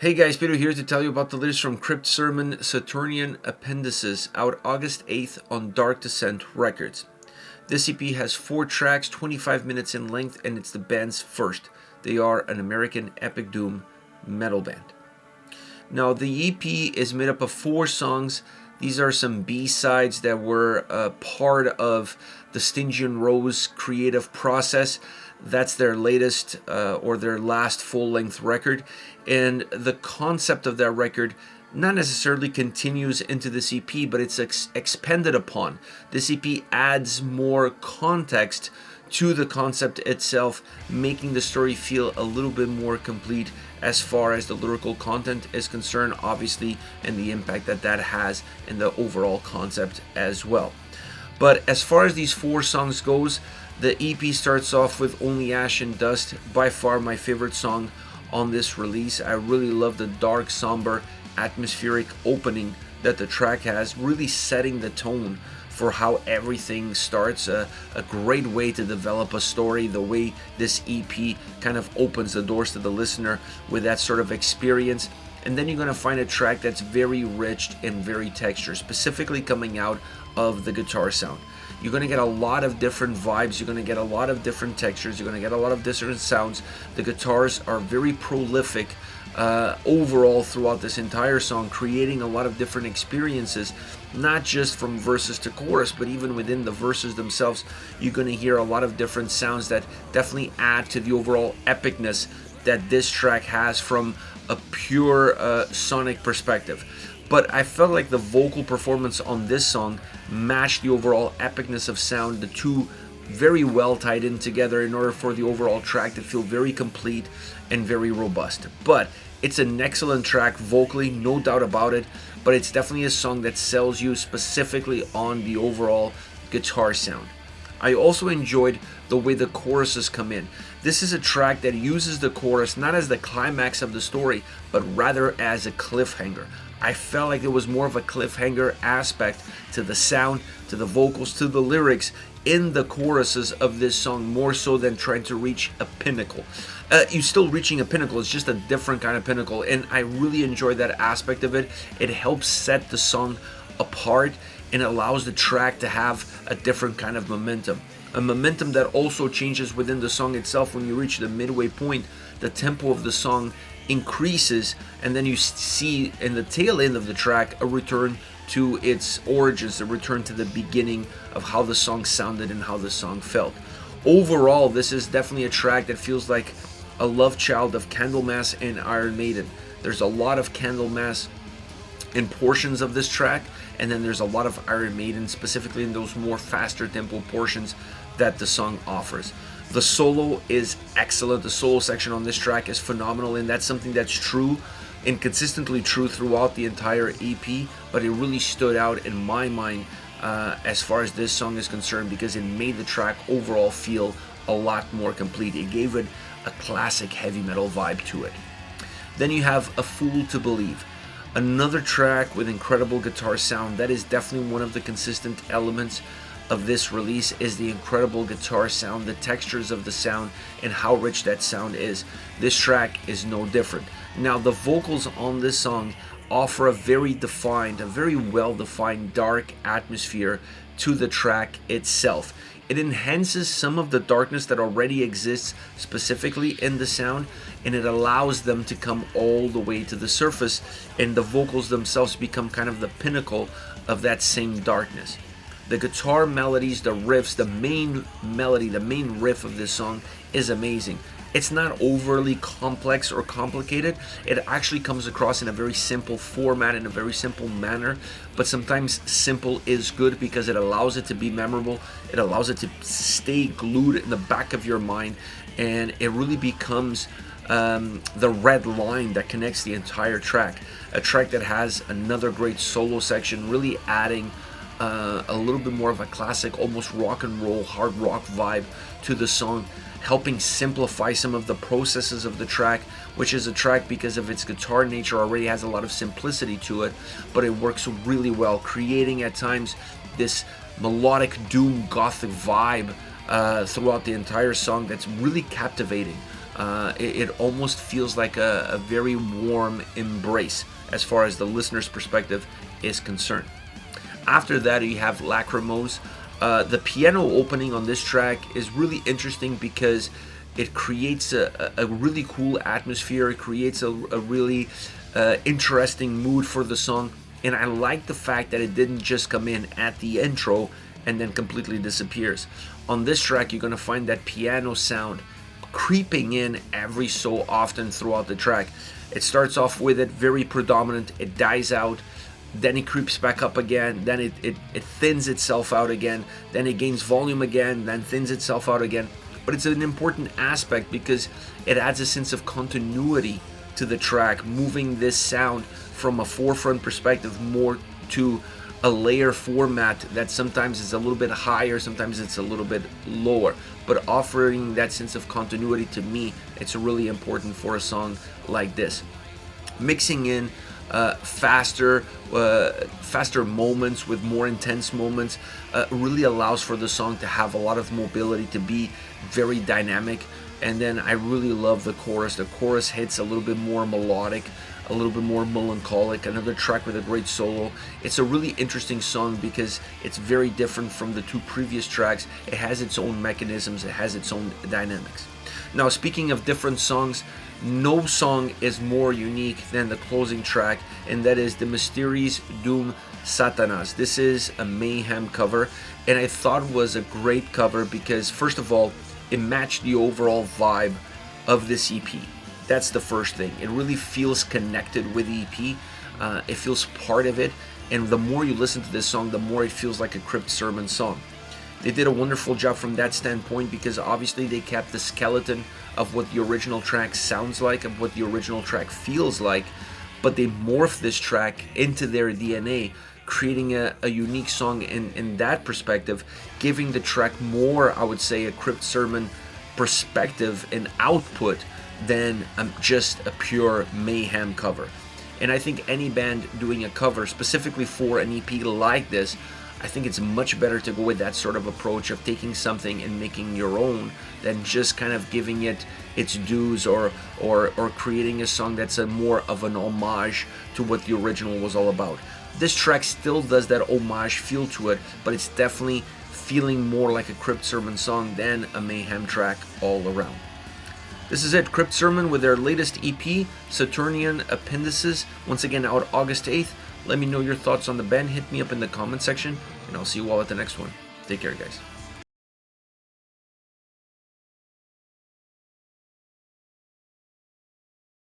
Hey guys, Peter here to tell you about the latest from Crypt sermon Saturnian Appendices, out August 8th on Dark Descent Records. This EP has 4 tracks, 25 minutes in length, and it's the band's first. They are an American epic doom metal band. Now, the EP is made up of 4 songs. These are some B-sides that were part of the Stygian Rose creative process. That's their latest or their last full-length record. And the concept of that record not necessarily continues into this EP, but it's expanded upon. This EP adds more context to the concept itself, making the story feel a little bit more complete as far as the lyrical content is concerned, obviously, and the impact that that has in the overall concept as well. But as far as these 4 songs goes, the EP starts off with Only Ash and Dust, by far my favorite song on this release. I really love the dark, somber, atmospheric opening that the track has, really setting the tone for how everything starts. A great way to develop a story, the way this EP kind of opens the doors to the listener with that sort of experience. And then you're going to find a track that's very rich and very textured, specifically coming out of the guitar sound. You're going to get a lot of different vibes, you're going to get a lot of different textures, you're going to get a lot of different sounds. The guitars are very prolific overall throughout this entire song, creating a lot of different experiences, not just from verses to chorus, but even within the verses themselves. You're going to hear a lot of different sounds that definitely add to the overall epicness that this track has from a pure sonic perspective. But I felt like the vocal performance on this song matched the overall epicness of sound, the two very well tied in together in order for the overall track to feel very complete and very robust. But it's an excellent track vocally, no doubt about it, but it's definitely a song that sells you specifically on the overall guitar sound. I also enjoyed the way the choruses come in. This is a track that uses the chorus not as the climax of the story, but rather as a cliffhanger. I felt like there was more of a cliffhanger aspect to the sound, to the vocals, to the lyrics in the choruses of this song, more so than trying to reach a pinnacle. You're still reaching a pinnacle, it's just a different kind of pinnacle, and I really enjoy that aspect of it. It helps set the song apart and allows the track to have a different kind of momentum. A momentum that also changes within the song itself. When you reach the midway point, the tempo of the song increases, and then you see in the tail end of the track a return to its origins, a return to the beginning of how the song sounded and how the song felt. Overall, this is definitely a track that feels like a love child of Candlemass and Iron Maiden. There's a lot of Candlemass in portions of this track, and then there's a lot of Iron Maiden, specifically in those more faster tempo portions that the song offers. The solo is excellent. The solo section on this track is phenomenal, and that's something that's true and consistently true throughout the entire EP, but it really stood out in my mind as far as this song is concerned, because it made the track overall feel a lot more complete. It gave it a classic heavy metal vibe to it. Then you have A Fool to Believe, another track with incredible guitar sound. That is definitely one of the consistent elements of this release, is the incredible guitar sound, the textures of the sound, and how rich that sound is. This track is no different. Now, the vocals on this song offer a very well-defined dark atmosphere to the track itself. It enhances some of the darkness that already exists specifically in the sound, and it allows them to come all the way to the surface, and the vocals themselves become kind of the pinnacle of that same darkness. The guitar melodies, the riffs, the main melody, the main riff of this song is amazing. It's not overly complex or complicated. It actually comes across in a very simple format, in a very simple manner, but sometimes simple is good because it allows it to be memorable. It allows it to stay glued in the back of your mind, and it really becomes the red line that connects the entire track. A track that has another great solo section, really adding a little bit more of a classic, almost rock and roll, hard rock vibe to the song, helping simplify some of the processes of the track, which is a track, because of its guitar nature, already has a lot of simplicity to it, but it works really well, creating at times this melodic doom gothic vibe throughout the entire song that's really captivating. It almost feels like a very warm embrace as far as the listener's perspective is concerned. After that, you have Lachrymose. The piano opening on this track is really interesting because it creates a really cool atmosphere. It creates a really interesting mood for the song. And I like the fact that it didn't just come in at the intro and then completely disappears. On this track, you're going to find that piano sound creeping in every so often throughout the track. It starts off with it very predominant, it dies out, then it creeps back up again, then it thins itself out again, then it gains volume again, then thins itself out again. But it's an important aspect because it adds a sense of continuity to the track, moving this sound from a forefront perspective more to a layer format that sometimes is a little bit higher, sometimes it's a little bit lower, but offering that sense of continuity, to me, it's really important for a song like this. Mixing in faster moments with more intense moments really allows for the song to have a lot of mobility, to be very dynamic. And then I really love the chorus. The chorus hits a little bit more melodic, a little bit more melancholic, another track with a great solo. It's a really interesting song because it's very different from the two previous tracks. It has its own mechanisms, it has its own dynamics. Now, speaking of different songs, no song is more unique than the closing track, and that is the Mysteriis Dom Sathanas. This is a Mayhem cover, and I thought it was a great cover because, first of all, it matched the overall vibe of this EP. That's the first thing. It really feels connected with the EP. It feels part of it, and the more you listen to this song, the more it feels like a Crypt sermon song. They did a wonderful job from that standpoint because obviously they kept the skeleton of what the original track sounds like, of what the original track feels like, but they morphed this track into their DNA, creating a unique song in that perspective, giving the track more, I would say, a Crypt sermon perspective and output than just a pure Mayhem cover. And I think any band doing a cover specifically for an EP like this, I think it's much better to go with that sort of approach of taking something and making your own than just kind of giving it its dues or creating a song that's a more of an homage to what the original was all about. This track still does that homage feel to it, but it's definitely feeling more like a Crypt sermon song than a Mayhem track all around. This is it, Crypt Sermon with their latest EP, Saturnian Appendices, once again out August 8th. Let me know your thoughts on the band, hit me up in the comment section, and I'll see you all at the next one. Take care, guys.